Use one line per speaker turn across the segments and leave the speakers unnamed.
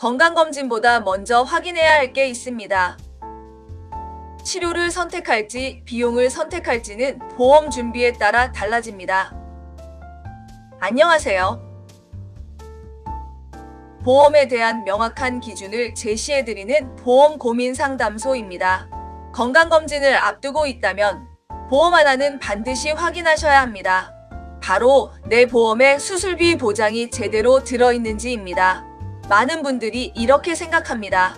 건강검진보다 먼저 확인해야 할 게 있습니다. 치료를 선택할지 비용을 선택할지는 보험 준비에 따라 달라집니다. 안녕하세요. 보험에 대한 명확한 기준을 제시해드리는 보험 고민 상담소입니다. 건강검진을 앞두고 있다면 보험 하나는 반드시 확인하셔야 합니다. 바로 내 보험에 수술비 보장이 제대로 들어있는지입니다. 많은 분들이 이렇게 생각합니다.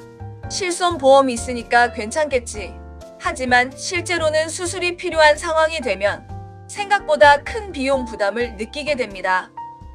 실손보험이 있으니까 괜찮겠지. 하지만 실제로는 수술이 필요한 상황이 되면 생각보다 큰 비용 부담을 느끼게 됩니다.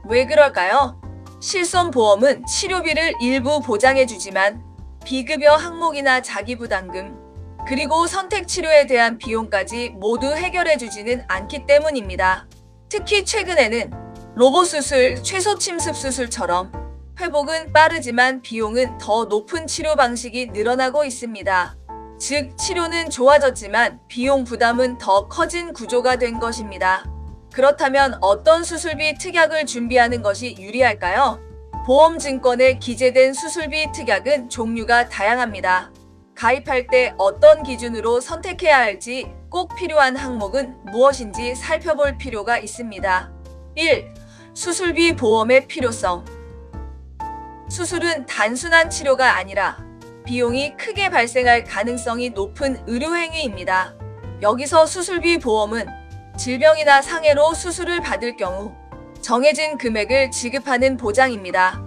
왜 그럴까요? 실손보험은 치료비를 일부 보장해주지만 비급여 항목이나 자기부담금, 그리고 선택치료에 대한 비용까지 모두 해결해주지는 않기 때문입니다. 특히 최근에는 로봇수술, 최소침습수술처럼 회복은 빠르지만 비용은 더 높은 치료 방식이 늘어나고 있습니다. 즉, 치료는 좋아졌지만 비용 부담은 더 커진 구조가 된 것입니다. 그렇다면 어떤 수술비 특약을 준비하는 것이 유리할까요? 보험증권에 기재된 수술비 특약은 종류가 다양합니다. 가입할 때 어떤 기준으로 선택해야 할지, 꼭 필요한 항목은 무엇인지 살펴볼 필요가 있습니다. 1. 수술비 보험의 필요성. 수술은 단순한 치료가 아니라 비용이 크게 발생할 가능성이 높은 의료행위입니다. 여기서 수술비 보험은 질병이나 상해로 수술을 받을 경우 정해진 금액을 지급하는 보장입니다.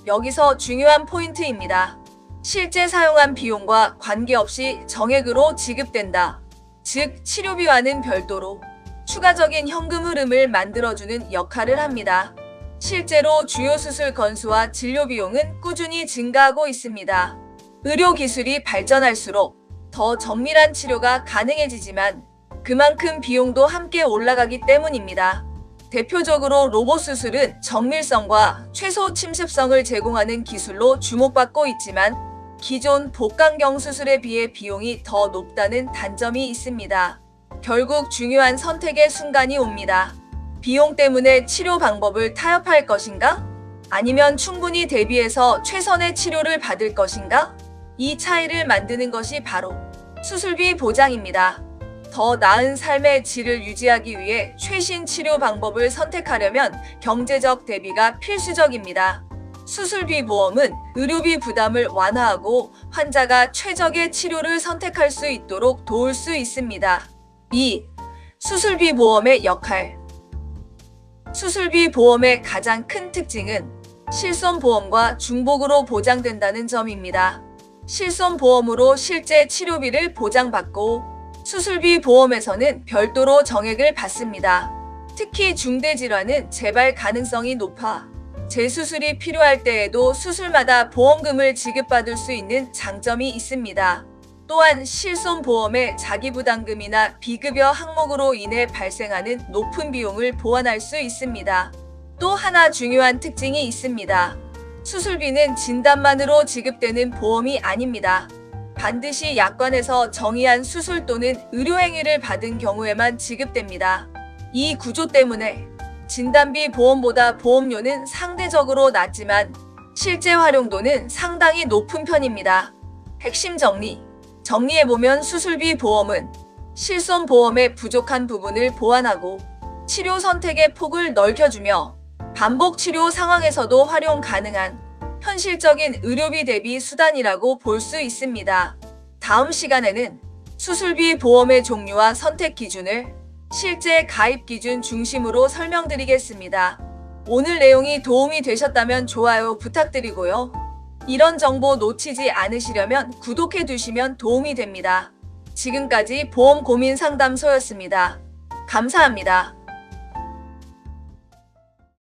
여기서 중요한 포인트입니다. 실제 사용한 비용과 관계없이 정액으로 지급된다. 즉, 치료비와는 별도로 추가적인 현금 흐름을 만들어주는 역할을 합니다. 실제로 주요 수술 건수와 진료 비용은 꾸준히 증가하고 있습니다. 의료기술이 발전할수록 더 정밀한 치료가 가능해지지만 그만큼 비용도 함께 올라가기 때문입니다. 대표적으로 로봇 수술은 정밀성과 최소 침습성을 제공하는 기술로 주목받고 있지만 기존 복강경 수술에 비해 비용이 더 높다는 단점이 있습니다. 결국 중요한 선택의 순간이 옵니다. 비용 때문에 치료 방법을 타협할 것인가? 아니면 충분히 대비해서 최선의 치료를 받을 것인가? 이 차이를 만드는 것이 바로 수술비 보장입니다. 더 나은 삶의 질을 유지하기 위해 최신 치료 방법을 선택하려면 경제적 대비가 필수적입니다. 수술비 보험은 의료비 부담을 완화하고 환자가 최적의 치료를 선택할 수 있도록 도울 수 있습니다. 2. 수술비 보험의 역할. 수술비 보험의 가장 큰 특징은 실손보험과 중복으로 보장된다는 점입니다. 실손보험으로 실제 치료비를 보장받고 수술비 보험에서는 별도로 정액을 받습니다. 특히 중대질환은 재발 가능성이 높아 재수술이 필요할 때에도 수술마다 보험금을 지급받을 수 있는 장점이 있습니다. 또한 실손보험의 자기부담금이나 비급여 항목으로 인해 발생하는 높은 비용을 보완할 수 있습니다. 또 하나 중요한 특징이 있습니다. 수술비는 진단만으로 지급되는 보험이 아닙니다. 반드시 약관에서 정의한 수술 또는 의료행위를 받은 경우에만 지급됩니다. 이 구조 때문에 진단비 보험보다 보험료는 상대적으로 낮지만 실제 활용도는 상당히 높은 편입니다. 핵심 정리해보면 수술비 보험은 실손보험의 부족한 부분을 보완하고 치료 선택의 폭을 넓혀주며 반복 치료 상황에서도 활용 가능한 현실적인 의료비 대비 수단이라고 볼 수 있습니다. 다음 시간에는 수술비 보험의 종류와 선택 기준을 실제 가입 기준 중심으로 설명드리겠습니다. 오늘 내용이 도움이 되셨다면 좋아요 부탁드리고요. 이런 정보 놓치지 않으시려면 구독해 두시면 도움이 됩니다. 지금까지 보험 고민 상담소였습니다. 감사합니다.